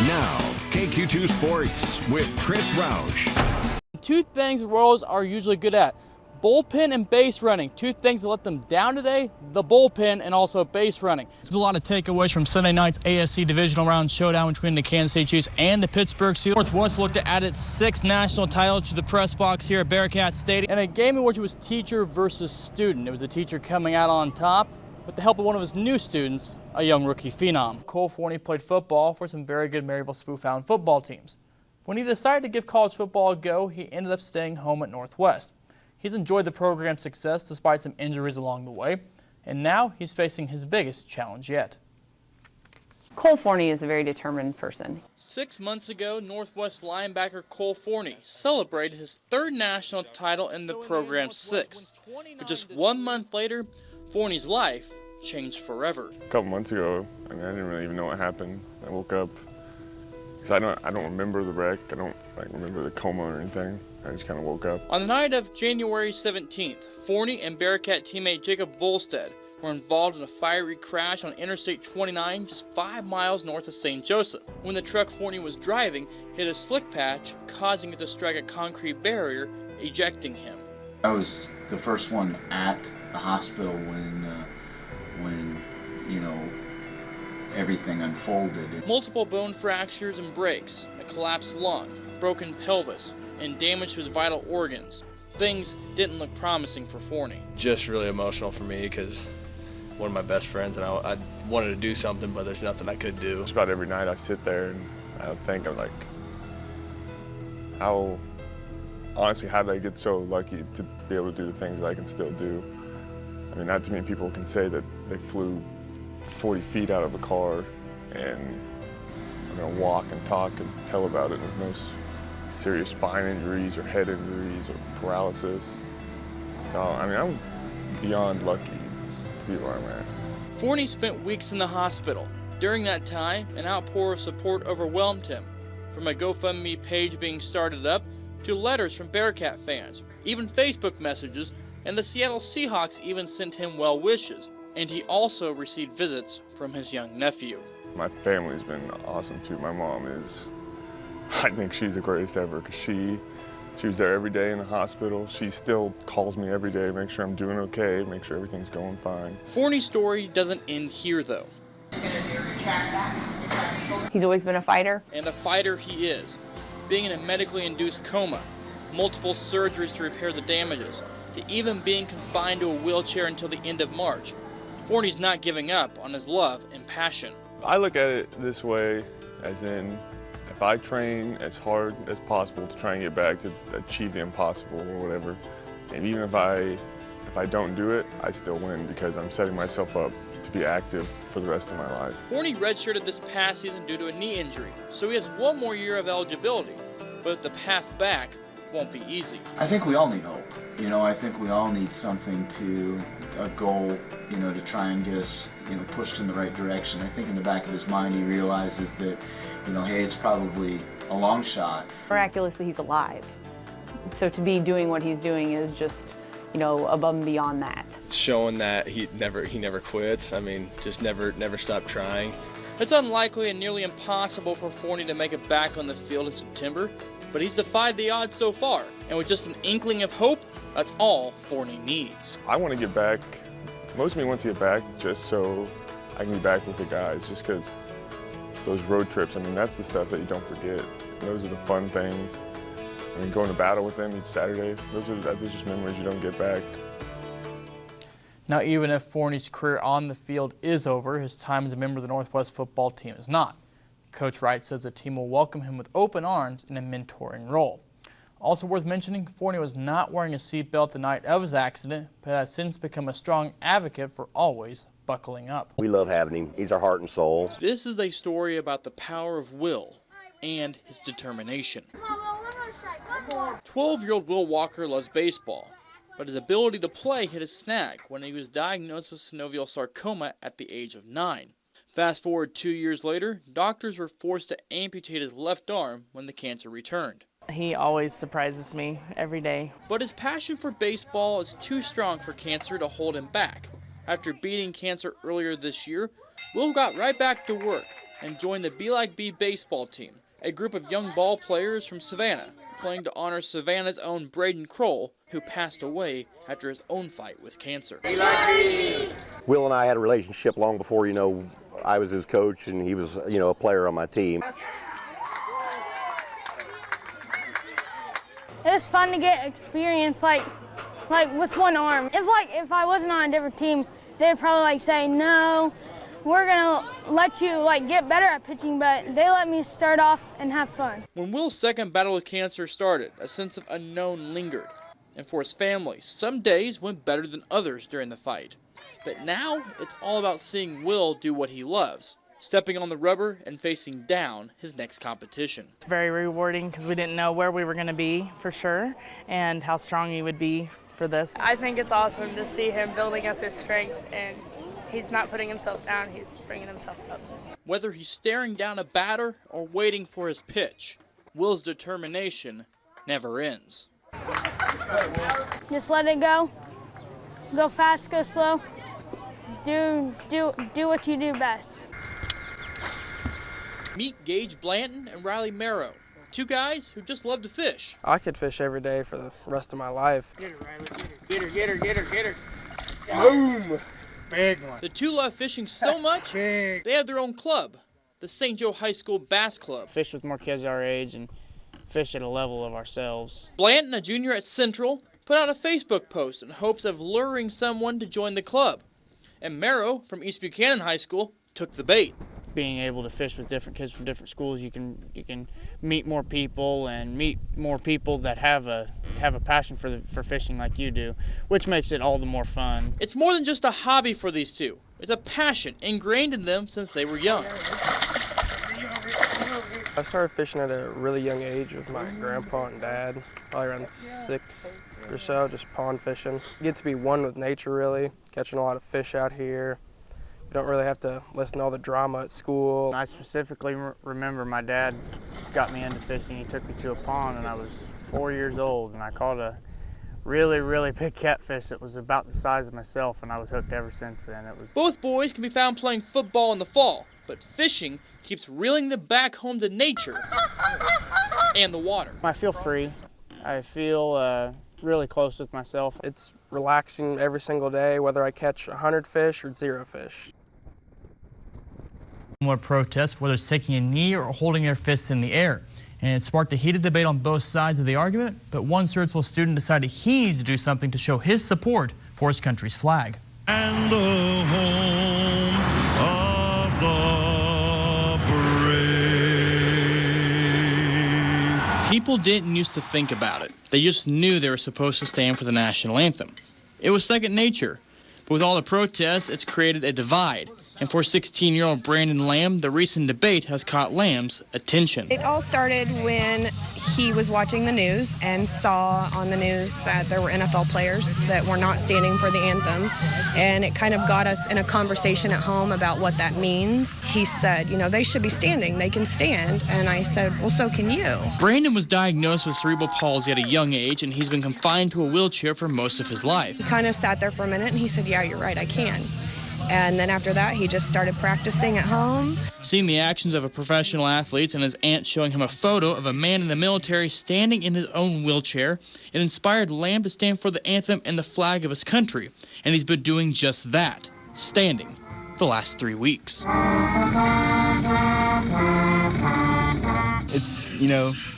Now, KQ2 Sports with Chris Roush. Two things the Royals are usually good at: bullpen and base running. Two things that let them down today: the bullpen and also base running. There's a lot of takeaways from Sunday night's AFC divisional round showdown between the Kansas City Chiefs and the Pittsburgh Steelers. Northwest looked to add its sixth national title to the press box here at Bearcat Stadium, in a game in which it was teacher versus student. It was a teacher coming out on top with the help of one of his new students, a young rookie phenom. Cole Forney played football for some very good Maryville Spoofound football teams. When he decided to give college football a go, he ended up staying home at Northwest. He's enjoyed the program's success despite some injuries along the way, and now he's facing his biggest challenge yet. Cole Forney is a very determined person. 6 months ago, Northwest linebacker Cole Forney celebrated his third national title in the program's sixth. But just 1 month later, Forney's life changed forever. A couple months ago, I didn't really even know what happened. I woke up, because I don't remember the wreck. I don't remember the coma or anything. I just kind of woke up. On the night of January 17th, Forney and Bearcat teammate Jacob Volstead were involved in a fiery crash on Interstate 29 just 5 miles north of St. Joseph, when the truck Forney was driving hit a slick patch, causing it to strike a concrete barrier, ejecting him. I was the first one at the hospital when everything unfolded. Multiple bone fractures and breaks, a collapsed lung, broken pelvis, and damage to his vital organs. Things didn't look promising for Forney. Just really emotional for me because one of my best friends, and I wanted to do something, but there's nothing I could do. Just about every night I sit there and I think, I'm like, how did I get so lucky to be able to do the things that I can still do? I mean, not too many people can say that they flew 40 feet out of a car and are going to walk and talk and tell about it with no serious spine injuries or head injuries or paralysis. So, I mean, I'm beyond lucky to be where I'm at. Forney spent weeks in the hospital. During that time, an outpour of support overwhelmed him, from a GoFundMe page being started up to letters from Bearcat fans, even Facebook messages, and the Seattle Seahawks even sent him well wishes. And he also received visits from his young nephew. My family's been awesome too. My mom is, I think she's the greatest ever, because she was there every day in the hospital. She still calls me every day, make sure I'm doing okay, make sure everything's going fine. Forney's story doesn't end here though. He's always been a fighter. And a fighter he is, being in a medically induced coma, multiple surgeries to repair the damages, to even being confined to a wheelchair until the end of March. Forney's not giving up on his love and passion. I look at it this way, as in, if I train as hard as possible to try and get back to achieve the impossible or whatever, and even if I don't do it, I still win, because I'm setting myself up to be active for the rest of my life. Forney redshirted this past season due to a knee injury, so he has 1 more year of eligibility, but the path back won't be easy. I think we all need hope. I think we all need something a goal, to try and get us, pushed in the right direction. I think in the back of his mind he realizes that, hey, it's probably a long shot. Miraculously, he's alive. So to be doing what he's doing is just, above and beyond that. Showing that he never quits. I mean, just never stop trying. It's unlikely and nearly impossible for Forney to make it back on the field in September, but he's defied the odds so far, and with just an inkling of hope, that's all Forney needs. I want to get back, most of me wants to get back just so I can be back with the guys, just because those road trips, I mean, that's the stuff that you don't forget. Those are the fun things. I mean, going to battle with them each Saturday, those are just memories you don't get back. Now, even if Forney's career on the field is over, his time as a member of the Northwest football team is not. Coach Wright says the team will welcome him with open arms in a mentoring role. Also worth mentioning, Forney was not wearing a seatbelt the night of his accident, but has since become a strong advocate for always buckling up. We love having him. He's our heart and soul. This is a story about the power of will and his determination. 12-year-old Will Walker loves baseball, but his ability to play hit a snag when he was diagnosed with synovial sarcoma at the age of 9. Fast forward 2 years later, doctors were forced to amputate his left arm when the cancer returned. He always surprises me every day. But his passion for baseball is too strong for cancer to hold him back. After beating cancer earlier this year, Will got right back to work, and joined the Be Like Bee baseball team, a group of young ball players from Savannah, playing to honor Savannah's own Braden Kroll, who passed away after his own fight with cancer. Will and I had a relationship long before, I was his coach and he was, a player on my team. It was fun to get experience, like with one arm. If I wasn't on a different team, they'd probably say, no, we're gonna let you get better at pitching, but they let me start off and have fun. When Will's second battle with cancer started, a sense of unknown lingered. And for his family, some days went better than others during the fight. But now, it's all about seeing Will do what he loves, stepping on the rubber and facing down his next competition. It's very rewarding because we didn't know where we were going to be for sure and how strong he would be for this. I think it's awesome to see him building up his strength, and he's not putting himself down, he's bringing himself up. Whether he's staring down a batter or waiting for his pitch, Will's determination never ends. Just let it go. Go fast, go slow. Do what you do best. Meet Gage Blanton and Riley Merrow, two guys who just love to fish. I could fish every day for the rest of my life. Get her, Riley, get her. Boom! Big one. The two love fishing so much, they have their own club, the St. Joe High School Bass Club. Fish with more kids our age and fish at a level of ourselves. Blanton, a junior at Central, put out a Facebook post in hopes of luring someone to join the club. And Merrow from East Buchanan High School took the bait. Being able to fish with different kids from different schools, you can meet more people and meet more people that have a passion for fishing like you do, which makes it all the more fun. It's more than just a hobby for these two. It's a passion ingrained in them since they were young. I started fishing at a really young age with my grandpa and dad, probably around 6 or so, just pond fishing. You get to be one with nature, really, catching a lot of fish out here. You don't really have to listen to all the drama at school. I specifically remember my dad got me into fishing. He took me to a pond and I was 4 years old, and I caught a really, really big catfish that was about the size of myself, and I was hooked ever since then. Both boys can be found playing football in the fall, but fishing keeps reeling them back home to nature and the water. I feel free. I feel really close with myself. It's relaxing every single day, whether I catch 100 fish or 0 fish. More protests, whether it's taking a knee or holding their fists in the air. And it sparked a heated debate on both sides of the argument, but one Sturtsville student decided he needed to do something to show his support for his country's flag. And the home of the brave. People didn't used to think about it. They just knew they were supposed to stand for the national anthem. It was second nature. But with all the protests, it's created a divide. And for 16-year-old Brandon Lamb, the recent debate has caught Lamb's attention. It all started when he was watching the news and saw on the news that there were NFL players that were not standing for the anthem. And it kind of got us in a conversation at home about what that means. He said, they should be standing. They can stand. And I said, well, so can you. Brandon was diagnosed with cerebral palsy at a young age, and he's been confined to a wheelchair for most of his life. He kind of sat there for a minute, and he said, yeah, you're right, I can. And then after that, he just started practicing at home. Seeing the actions of a professional athlete and his aunt showing him a photo of a man in the military standing in his own wheelchair, it inspired Lamb to stand for the anthem and the flag of his country. And he's been doing just that, standing, the last 3 weeks. It's,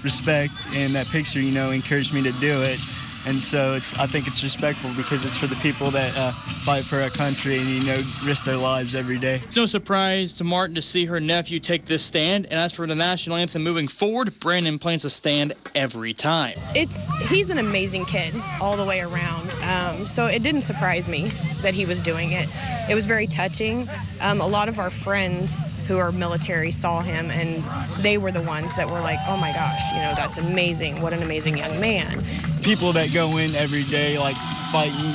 respect, and that picture, encouraged me to do it. And so I think it's respectful because it's for the people that fight for our country and, risk their lives every day. It's no surprise to Martin to see her nephew take this stand. And as for the national anthem moving forward, Brandon plans to stand every time. He's an amazing kid all the way around. So it didn't surprise me that he was doing it. It was very touching. A lot of our friends who are military saw him, and they were the ones that were like, oh my gosh, that's amazing. What an amazing young man. People that go in every day, fighting,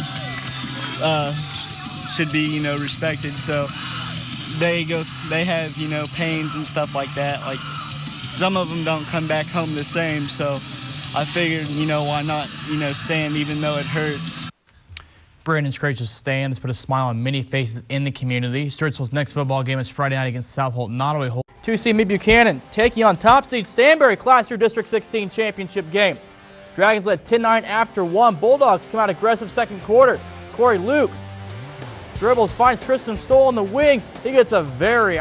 should be, respected. So they have, pains and stuff like that. Some of them don't come back home the same. So I figured, why not, stand even though it hurts. Brandon's courageous stand has put a smile on many faces in the community. Sturtsville's next football game is Friday night against South Holt Nottaway Holt. 2C Mid Buchanan taking on top seed Stanberry Class 2 District 16 championship game. Dragons led 10-9 after 1. Bulldogs come out aggressive second quarter. Corey Luke dribbles, finds Tristan Stoll on the wing. He gets a very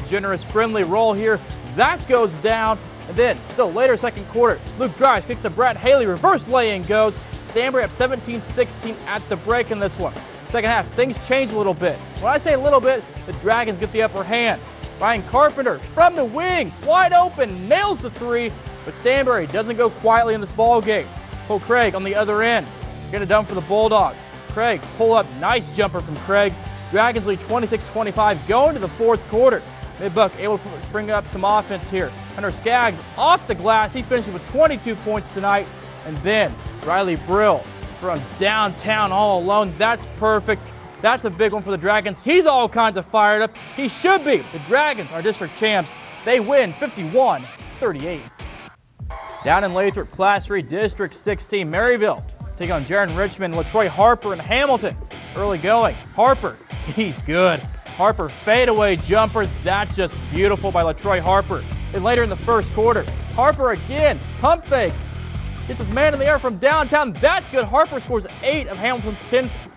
generous, friendly roll here. That goes down. And then, still later second quarter, Luke drives, kicks to Brad Haley, reverse lay-in goes. Stanberry up 17-16 at the break in this one. Second half, things change a little bit. When I say a little bit, the Dragons get the upper hand. Ryan Carpenter from the wing, wide open, nails the three, but Stanberry doesn't go quietly in this ball game. Cole Craig on the other end, get it done for the Bulldogs. Craig, pull up, nice jumper from Craig. Dragons lead 26-25 going to the fourth quarter. Mid-Buck able to bring up some offense here. Hunter Skaggs off the glass, he finishes with 22 points tonight. And then Riley Brill from downtown all alone, that's perfect. That's a big one for the Dragons. He's all kinds of fired up. He should be. The Dragons are district champs. They win 51-38. Down in Lathrop, Class 3 District 16, Maryville take on Jaron Richmond, LaTroy Harper, and Hamilton. Early going. Harper, he's good. Harper fadeaway jumper. That's just beautiful by LaTroy Harper. And later in the first quarter, Harper again, pump fakes. Gets his man in the air from downtown. That's good. Harper scores 8 of Hamilton's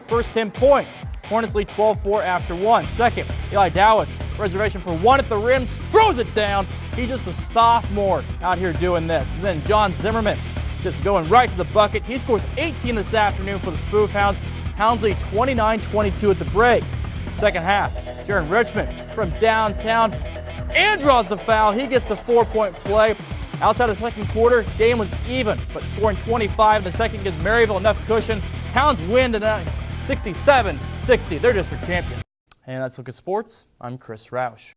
first 10 points. Hornets lead 12-4 after 1. Second, Eli Dowis, reservation for 1 at the rim, throws it down. He's just a sophomore out here doing this. And then John Zimmerman just going right to the bucket. He scores 18 this afternoon for the Spoof Hounds. Hounds lead 29-22 at the break. Second half, Jaron Richmond from downtown and draws the foul. He gets the 4-point play. Outside the second quarter, game was even, but scoring 25 in the second gives Maryville enough cushion. Hounds win tonight 67-60. They're district champion. And let's look at sports. I'm Chris Roush.